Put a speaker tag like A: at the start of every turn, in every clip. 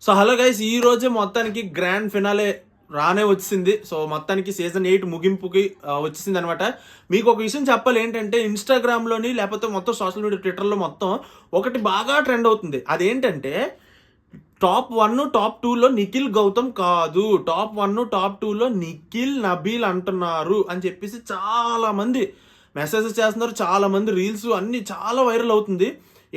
A: So hello guys, ఈ రోజే మొత్తానికి గ్రాండ్ ఫినాలే రానే వచ్చింది. సో మొత్తానికి సీజన్ 8 ముగింపుకి వచ్చేసింది అనమాట. మీకు ఒక విషయం చెప్పాలి ఏంటంటే, ఇన్స్టాగ్రామ్లోని లేకపోతే మొత్తం సోషల్ మీడియా ట్విట్టర్లో మొత్తం ఒకటి బాగా ట్రెండ్ అవుతుంది. అదేంటంటే టాప్ 1 టాప్ 2లో నిఖిల్ గౌతమ్ కాదు, టాప్ 1 టాప్ 2లో నిఖిల్ నబీల్ అంటున్నారు అని చెప్పేసి చాలా మంది మెసేజెస్ చేస్తున్నారు. చాలా మంది రీల్స్ అన్ని చాలా వైరల్ అవుతుంది.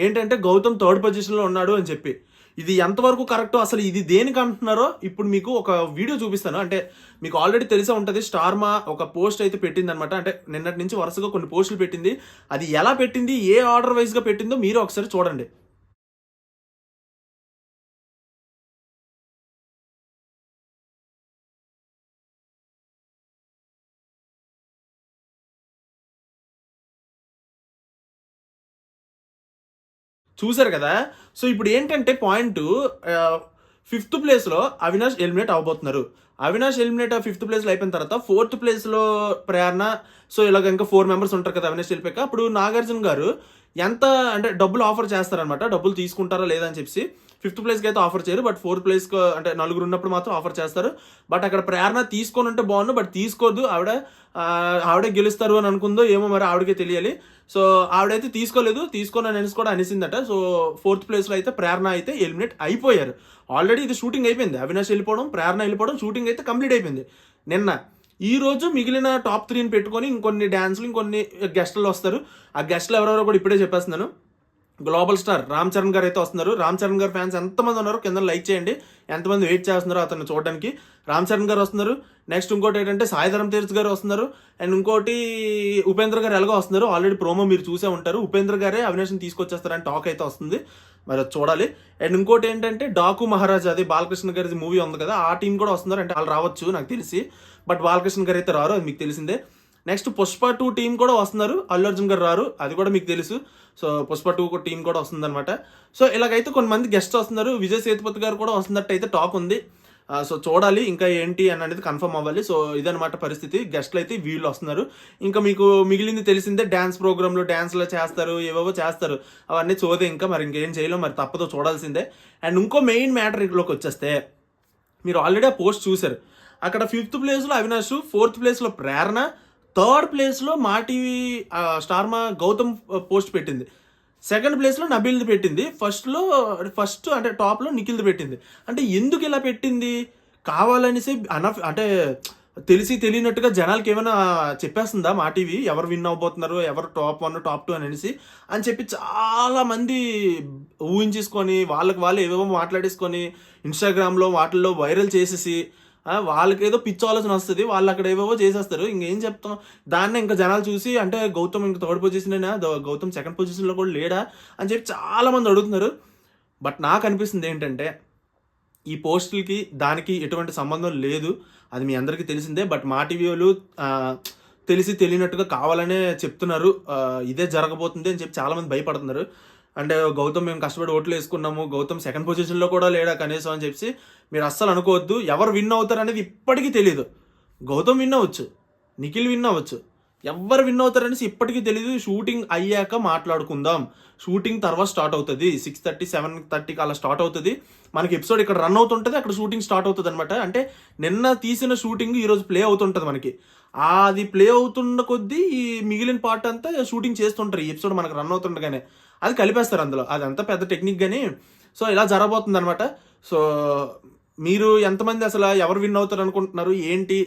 A: ఏంటంటే గౌతమ్ థర్డ్ పొజిషన్లో ఉన్నాడు అని చెప్పి. ఇది ఎంతవరకు కరెక్టో, అసలు ఇది దేనికి అంటున్నారో ఇప్పుడు మీకు ఒక వీడియో చూపిస్తాను. అంటే మీకు ఆల్రెడీ తెలిసే ఉంటుంది, స్టార్మా ఒక పోస్ట్ అయితే పెట్టింది అనమాట. అంటే నిన్నటి నుంచి వరుసగా కొన్ని పోస్టులు పెట్టింది. అది ఎలా పెట్టింది, ఏ ఆర్డర్ వైజ్గా పెట్టిందో మీరు ఒకసారి చూడండి. చూసారు కదా. సో ఇప్పుడు ఏంటంటే పాయింట్, 5th ప్లేస్లో అవినాష్ ఎలిమినేట్ అవబోతున్నారు. అవినాష్ ఎలిమినేట్ 5th ప్లేస్లో అయిపోయిన తర్వాత 4th ప్లేస్లో ప్రేరణ. సో ఇలాగ ఇంకా 4 మెంబర్స్ ఉంటారు కదా అవినాష్ వెళ్ళిపోయాక. అప్పుడు నాగార్జున గారు ఎంత అంటే డబ్బులు ఆఫర్ చేస్తారనమాట. డబ్బులు తీసుకుంటారా లేదా అని చెప్పి 5th ప్లేస్కి అయితే ఆఫర్ చేయరు, బట్ 4th ప్లేస్కి అంటే నలుగురు ఉన్నప్పుడు మాత్రం ఆఫర్ చేస్తారు. బట్ అక్కడ ప్రేరణ తీసుకొని ఉంటే బాగుండు, బట్ తీసుకోదు. ఆవిడే గెలుస్తారు అని అనుకుందో ఏమో, మరి ఆవిడకే తెలియాలి. సో ఆవిడైతే తీసుకోలేదు, తీసుకొని అనేసి కూడా అనిసిందట. సో 4th ప్లేస్లో అయితే ప్రేరణ అయితే ఎలిమినేట్ అయిపోయారు. ఆల్రెడీ ఇది షూటింగ్ అయిపోయింది. అవినాష్ వెళ్ళిపోవడం, ప్రేరణ వెళ్ళిపోవడం, షూటింగ్ అయితే కంప్లీట్ అయిపోయింది నిన్న. ఈ రోజు మిగిలిన టాప్ 3ని పెట్టుకొని ఇంకొన్ని డ్యాన్స్లు, ఇంకొన్ని గెస్టులు వస్తారు. ఆ గెస్టులు ఎవరెవరో కూడా ఇప్పుడే చెప్పేస్తున్నాను. గ్లోబల్ స్టార్ రామ్ చరణ్ గారు అయితే వస్తున్నారు. రామ్ చరణ్ గారు ఫ్యాన్స్ ఎంతమంది ఉన్నారో కింద లైక్ చేయండి. ఎంతమంది వెయిట్ చేస్తున్నారో అతను చూడడానికి. రామ్ చరణ్ గారు వస్తున్నారు. నెక్స్ట్ ఇంకోటి ఏంటంటే సాయిధరం తేజ్ గారు వస్తున్నారు. అండ్ ఇంకోటి ఉపేంద్ర గారు ఎలాగో వస్తున్నారు. ఆల్రెడీ ప్రోమో మీరు చూసే ఉంటారు. ఉపేంద్ర గారే అవినాష్ని తీసుకొచ్చేస్తారని టాక్ అయితే వస్తుంది, మరి అది చూడాలి. అండ్ ఇంకోటి ఏంటంటే డాకు మహారాజ్, అది బాలకృష్ణ గారి మూవీ ఉంది కదా, ఆ టీం కూడా వస్తున్నారు. అంటే వాళ్ళు రావచ్చు నాకు తెలిసి, బట్ బాలకృష్ణ గారు అయితే రారు, అది మీకు తెలిసిందే. నెక్స్ట్ పుష్ప 2 టీం కూడా వస్తున్నారు. అల్లు అర్జున్ గారు రారు, అది కూడా మీకు తెలుసు. సో పుష్ప 2 టీం కూడా వస్తుంది అనమాట. సో ఇలాగైతే కొంతమంది గెస్ట్ వస్తున్నారు. విజయ్ సేతుపతి గారు కూడా వస్తున్నట్టు అయితే టాక్ ఉంది. సో చూడాలి ఇంకా ఏంటి అని అనేది కన్ఫర్మ్ అవ్వాలి. సో ఇదనమాట పరిస్థితి. గెస్ట్లు అయితే వీళ్ళు వస్తున్నారు. ఇంకా మీకు మిగిలింది తెలిసిందే, డ్యాన్స్ ప్రోగ్రాంలో డ్యాన్స్లో చేస్తారు, ఏవేవో చేస్తారు. అవన్నీ చూదే, ఇంకా మరి ఇంకేం చేయలేం, మరి తప్పదో చూడాల్సిందే. అండ్ ఇంకో మెయిన్ మ్యాటర్లోకి వచ్చేస్తే, మీరు ఆల్రెడీ ఆ పోస్ట్ చూశారు. అక్కడ 5th ప్లేస్లో అవినాష్, 4th ప్లేస్లో ప్రేరణ, 3rd ప్లేస్లో మా టీవీ స్టార్మా గౌతమ్ పోస్ట్ పెట్టింది. 2nd ప్లేస్లో నబీల్ది పెట్టింది. ఫస్ట్ అంటే టాప్లో నిఖిల్ది పెట్టింది. అంటే ఎందుకు ఇలా పెట్టింది? కావాలనేసి అంటే తెలిసి తెలియనట్టుగా జనాలకి ఏమైనా చెప్పేస్తుందా మా టీవీ ఎవరు విన్ అవబోతున్నారు, ఎవరు టాప్ 1 టాప్ 2 అని చెప్పి చాలా మంది ఊహించేసుకొని వాళ్ళకి వాళ్ళు ఏవేవో మాట్లాడేసుకొని ఇన్స్టాగ్రామ్లో వాటిల్లో వైరల్ చేసేసి వాళ్ళకి ఏదో పిచ్చి ఆలోచన వస్తుంది, వాళ్ళు అక్కడ ఏవేవో చేసేస్తారు. ఇంకేం చెప్తాం, దాన్ని ఇంకా జనాలు చూసి అంటే గౌతమ్ ఇంకా 3rd పొజిషనేనా, గౌతమ్ 2nd పొజిషన్లో కూడా లేడా అని చెప్పి చాలా మంది అడుగుతున్నారు. బట్ నాకు అనిపిస్తుంది ఏంటంటే, ఈ పోస్టులకి దానికి ఎటువంటి సంబంధం లేదు, అది మీ అందరికీ తెలిసిందే. బట్ మా టీవీ వాళ్ళు తెలిసి తెలియనట్టుగా కావాలనే చెప్తున్నారు, ఇదే జరగబోతుంది అని చెప్పి చాలామంది భయపడుతున్నారు. అంటే గౌతమ్ మేము కష్టపడి ఓట్లు వేసుకున్నాము, గౌతమ్ 2nd పొజిషన్లో కూడా లేడా కనీసం అని చెప్పి మీరు అస్సలు అనుకోవద్దు. ఎవరు విన్ అవుతారు అనేది ఇప్పటికీ తెలియదు. గౌతమ్ విన్ అవ్వచ్చు, నిఖిల్ విన్ అవ్వచ్చు, ఎవరు విన్ అవుతారనేసి ఇప్పటికీ తెలియదు. షూటింగ్ అయ్యాక మాట్లాడుకుందాం. షూటింగ్ తర్వాత స్టార్ట్ అవుతుంది, 6:30 7:30కి అలా స్టార్ట్ అవుతుంది. మనకి ఎపిసోడ్ ఇక్కడ రన్ అవుతుంటుంది, అక్కడ షూటింగ్ స్టార్ట్ అవుతుంది అనమాట. అంటే నిన్న తీసిన షూటింగ్ ఈరోజు ప్లే అవుతుంటుంది మనకి. అది ప్లే అవుతున్న కొద్దీ ఈ మిగిలిన పార్ట్ అంతా షూటింగ్ చేస్తుంటారు. ఈ ఎపిసోడ్ మనకు రన్ అవుతుండగానే అది కలిపేస్తారు అందులో. అదంతా పెద్ద టెక్నిక్ కానీ. సో ఇలా జరగబోతుంది అనమాట. సో మీరు ఎంతమంది అసలు ఎవరు విన్ అవుతారు అనుకుంటున్నారు, ఏంటి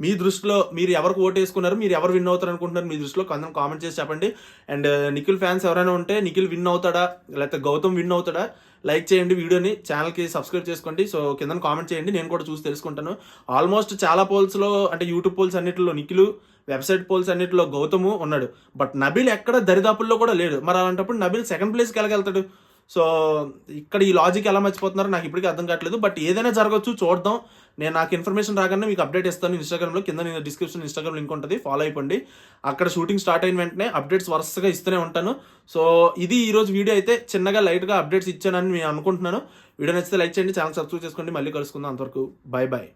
A: మీ దృష్టిలో, మీరు ఎవరికి ఓటు వేసుకున్నారు, మీరు ఎవరు విన్ అవుతారు అనుకుంటున్నారు మీ దృష్టిలో కొంచెం కామెంట్ చేసి చెప్పండి. అండ్ నిఖిల్ ఫ్యాన్స్ ఎవరైనా ఉంటే నిఖిల్ విన్ అవుతాడా లేకపోతే గౌతమ్ విన్ అవుతాడా లైక్ చేయండి, వీడియోని ఛానల్కి సబ్స్క్రైబ్ చేసుకోండి. సో కింద కామెంట్ చేయండి, నేను కూడా చూసి తెలుసుకుంటాను. ఆల్మోస్ట్ చాలా పోల్స్లో అంటే యూట్యూబ్ పోల్స్ అన్నిటిలో నిఖిల్, వెబ్సైట్ పోల్స్ అన్నిటిలో గౌతము ఉన్నాడు. బట్ నబీల్ ఎక్కడ దరిదాపుల్లో కూడా లేడు. మరి అలాంటప్పుడు నబీల్ 2nd ప్లేస్కి వెళ్ళగలుగుతాడు. సో ఇక్కడ ఈ లాజిక్ ఎలా మర్చిపోతున్నారో నాకు ఇప్పటికీ అర్థం కావట్లేదు. బట్ ఏదైనా జరగచ్చు, చూద్దాం. నాకు ఇన్ఫర్మేషన్ రాగానే మీకు అప్డేట్ ఇస్తాను ఇన్స్టాగ్రామ్లో. కింద నేను డిస్క్రిప్షన్ ఇన్స్టాగ్రామ్ లింక్ ఉంటుంది, ఫాలో అయిపోండి. అక్కడ షూటింగ్ స్టార్ట్ అయిన వెంటనే అప్డేట్స్ వరుసగా ఇస్తూనే ఉంటాను. సో ఇది ఈరోజు వీడియో అయితే చిన్నగా లైట్గా అప్డేట్స్ ఇచ్చానని నేను అనుకుంటున్నాను. వీడియో నచ్చితే లైక్ చేయండి, ఛానల్ సబ్స్క్రైబ్ చేసుకోండి. మళ్ళీ కలుసుకుందాం. అంతవరకు బై బాయ్.